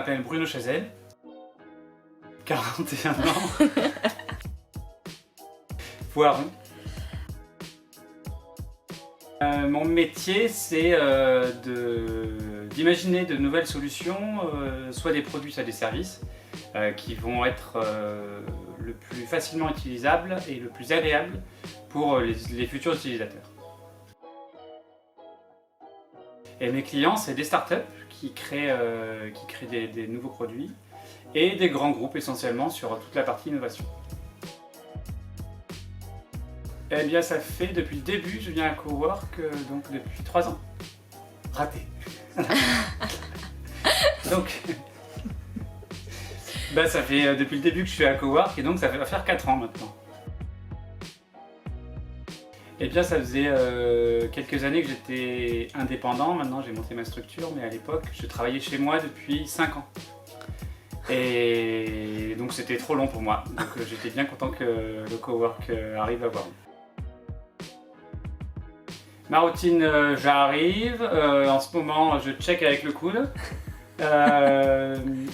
m'appelle Bruno Chazelle, 41 ans, Voiron. Mon métier, c'est d'imaginer de nouvelles solutions, soit des produits, soit des services, qui vont être le plus facilement utilisables et le plus agréables pour les futurs utilisateurs. Et mes clients, c'est des startups qui créent des nouveaux produits et des grands groupes essentiellement sur toute la partie innovation. Eh bien, ça fait depuis le début, je viens à Cowork, donc depuis 3 ans. Raté. Donc, ça fait depuis le début que je suis à Cowork et donc ça va faire 4 ans maintenant. Eh bien, ça faisait quelques années que j'étais indépendant. Maintenant, j'ai monté ma structure, mais à l'époque, je travaillais chez moi depuis 5 ans. Et donc, c'était trop long pour moi. Donc, j'étais bien content que le Cowork arrive à voir. Ma routine, j'arrive. En ce moment, je check avec le coude.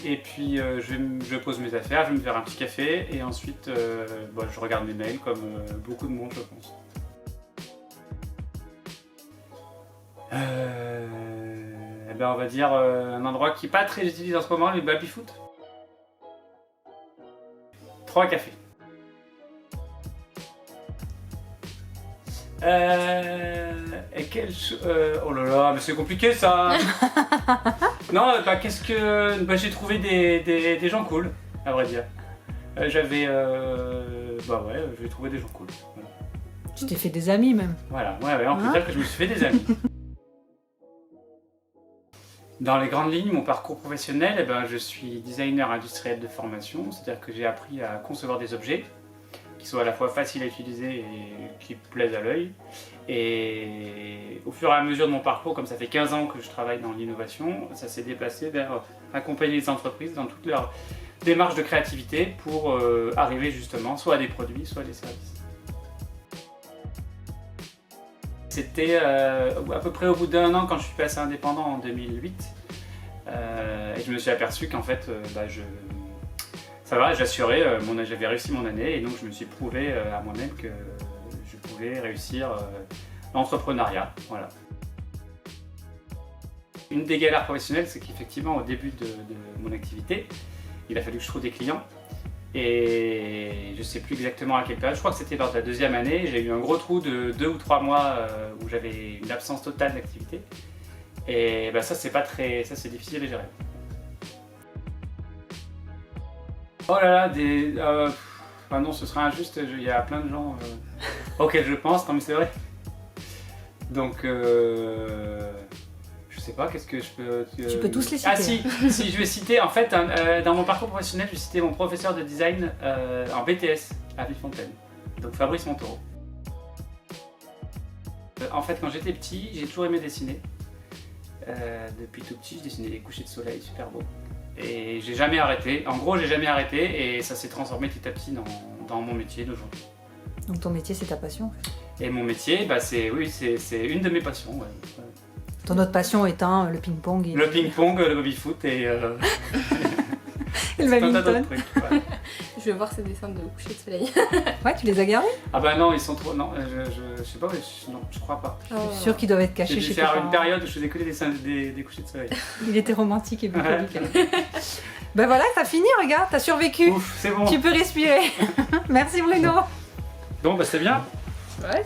Et puis, je pose mes affaires, je vais me faire un petit café. Et ensuite, je regarde mes mails comme beaucoup de monde, je pense. On va dire un endroit qui n'est pas très utilisé en ce moment, les baby-foot. 3 cafés. Oh là là, mais c'est compliqué ça. Non, qu'est-ce que... j'ai trouvé des gens cool, à vrai dire. J'ai trouvé des gens cool. Voilà. Tu t'es fait des amis même. Voilà, on peut dire que je me suis fait des amis. Dans les grandes lignes, mon parcours professionnel, je suis designer industriel de formation, c'est-à-dire que j'ai appris à concevoir des objets qui soient à la fois faciles à utiliser et qui plaisent à l'œil. Et au fur et à mesure de mon parcours, comme ça fait 15 ans que je travaille dans l'innovation, ça s'est déplacé vers accompagner les entreprises dans toute leur démarche de créativité pour arriver justement soit à des produits, soit à des services. C'était à peu près au bout d'1 an quand je suis passé indépendant en 2008 et je me suis aperçu qu'en fait j'assurais, j'avais réussi mon année et donc je me suis prouvé à moi-même que je pouvais réussir l'entrepreneuriat. Voilà. Une des galères professionnelles, c'est qu'effectivement au début de mon activité, il a fallu que je trouve des clients. Et je ne sais plus exactement à quelle période, je crois que c'était lors de la 2e année, j'ai eu un gros trou de 2 ou 3 mois où j'avais une absence totale d'activité. Et ça c'est difficile à gérer. Oh là là, non, ce serait injuste, il y a plein de gens auxquels je pense, non mais c'est vrai. Donc je sais pas, qu'est-ce que je peux... Tu peux tous les citer. Ah si, je vais citer, en fait, dans mon parcours professionnel, je vais citer mon professeur de design en BTS à Villefontaine, donc Fabrice Montaureau. En fait, quand j'étais petit, j'ai toujours aimé dessiner. Depuis tout petit, je dessinais des couchers de soleil super beaux. Et j'ai jamais arrêté, en gros j'ai jamais arrêté et ça s'est transformé petit à petit dans mon métier d'aujourd'hui. Donc ton métier c'est ta passion en fait. Et mon métier, c'est une de mes passions. Ouais. Ton autre passion étant le ping-pong et... Le ping-pong, le baby-foot et le badminton. Ouais. Je vais voir ces dessins de coucher de soleil. Ouais, tu les as gardés? Ah bah non, ils sont trop... Non, je sais pas, mais non, je crois pas. Je suis sûre qu'ils doivent être cachés J'ai chez dû tes faire parents. une période où je faisais que des dessins des couchers de soleil. Il était romantique et bucolique. Ben voilà, t'as fini, regarde, t'as survécu. Ouf, c'est bon. Tu peux respirer. Merci Bruno. Bon, c'était bien. Ouais.